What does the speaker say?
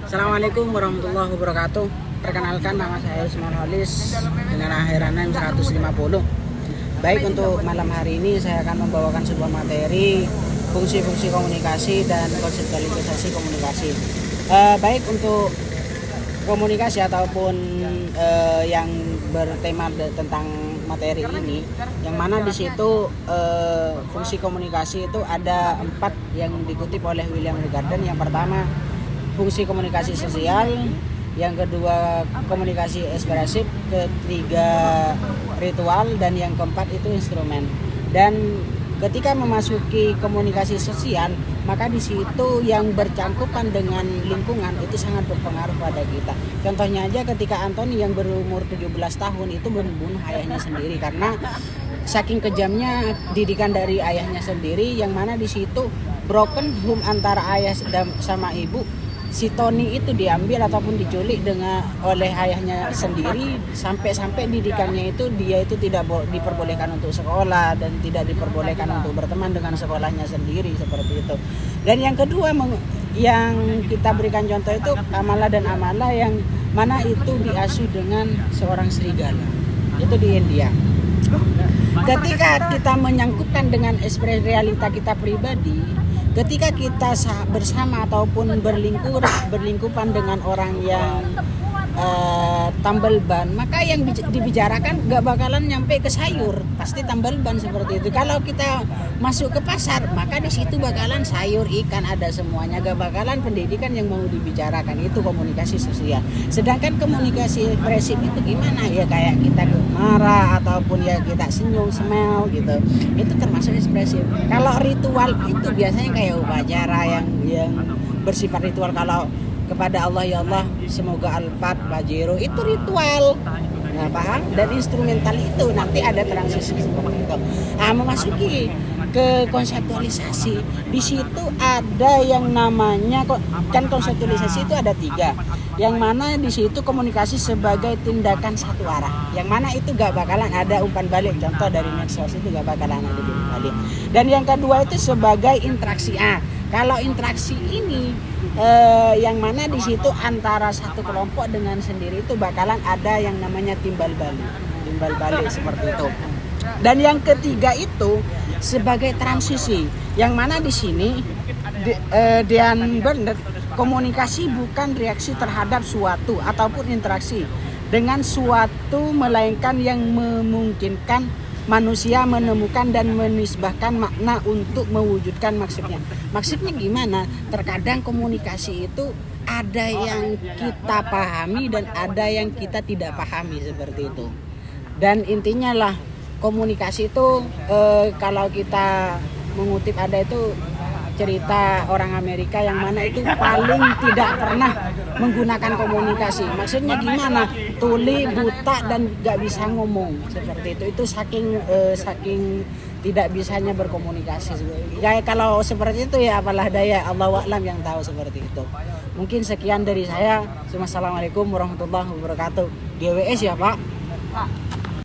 Assalamualaikum warahmatullahi wabarakatuh. Perkenalkan, nama saya Ismail Holis dengan akhiran NIM 150. Baik, untuk malam hari ini saya akan membawakan sebuah materi fungsi-fungsi komunikasi dan konseptualisasi komunikasi. Baik, untuk komunikasi ataupun yang bertema tentang materi ini, yang mana di situ fungsi komunikasi itu ada 4 yang dikutip oleh William Ricardo. Yang pertama, fungsi komunikasi sosial, yang kedua komunikasi ekspresif, ketiga ritual, dan yang keempat itu instrumen. Dan ketika memasuki komunikasi sosial, maka di situ yang bercangkupan dengan lingkungan itu sangat berpengaruh pada kita. Contohnya aja ketika Anthony yang berumur 17 tahun itu membunuh ayahnya sendiri karena saking kejamnya didikan dari ayahnya sendiri, yang mana di situ broken home antara ayah sama ibu. Si Tony itu diambil ataupun diculik oleh ayahnya sendiri, sampai didikannya itu dia itu tidak diperbolehkan untuk sekolah dan tidak diperbolehkan untuk berteman dengan sekolahnya sendiri, seperti itu. Dan yang kedua yang kita berikan contoh itu Amala dan Amala, yang mana itu diasuh dengan seorang serigala, itu di India. Ketika kita menyangkutkan dengan ekspresi realita kita pribadi, ketika kita bersama ataupun berlingkupan dengan orang yang tambal ban, maka yang dibicarakan gak bakalan nyampe ke sayur, pasti tambal ban, seperti itu. Kalau kita masuk ke pasar, maka di situ bakalan sayur, ikan, ada semuanya, gak bakalan pendidikan yang mau dibicarakan. Itu komunikasi sosial. Sedangkan komunikasi ekspresif itu gimana ya, kayak kita marah ataupun ya kita senyum, smile gitu, itu termasuk ekspresif. Kalau ritual itu biasanya kayak upacara yang bersifat ritual. Kalau kepada Allah, ya Allah semoga Al-Fat Bajero, itu ritual, nah, paham? Dan instrumental itu nanti ada transisi seperti itu. Nah, memasuki ke konseptualisasi, di situ ada yang namanya, kan konseptualisasi itu ada 3, yang mana di situ komunikasi sebagai tindakan satu arah, yang mana itu gak bakalan ada umpan balik. Contoh dari medsos itu gak bakalan ada umpan balik. Dan yang kedua itu sebagai interaksi. Kalau interaksi ini yang mana di situ antara satu kelompok dengan sendiri itu bakalan ada yang namanya timbal balik seperti itu. Dan yang ketiga itu sebagai transisi, yang mana di sini Dean Burnett, komunikasi bukan reaksi terhadap suatu ataupun interaksi dengan suatu, melainkan yang memungkinkan manusia menemukan dan menisbahkan makna untuk mewujudkan maksudnya. Maksudnya gimana? Terkadang komunikasi itu ada yang kita pahami dan ada yang kita tidak pahami, seperti itu. Dan intinya lah, komunikasi itu kalau kita mengutip, ada itu cerita orang Amerika yang mana itu paling tidak pernah menggunakan komunikasi. Maksudnya gimana? Tuli, buta, dan gak bisa ngomong, seperti itu. Itu saking tidak bisanya berkomunikasi. Kayak kalau seperti itu ya apalah daya, Allahu a'lam yang tahu, seperti itu. Mungkin sekian dari saya. Assalamualaikum warahmatullahi wabarakatuh. GWS ya Pak.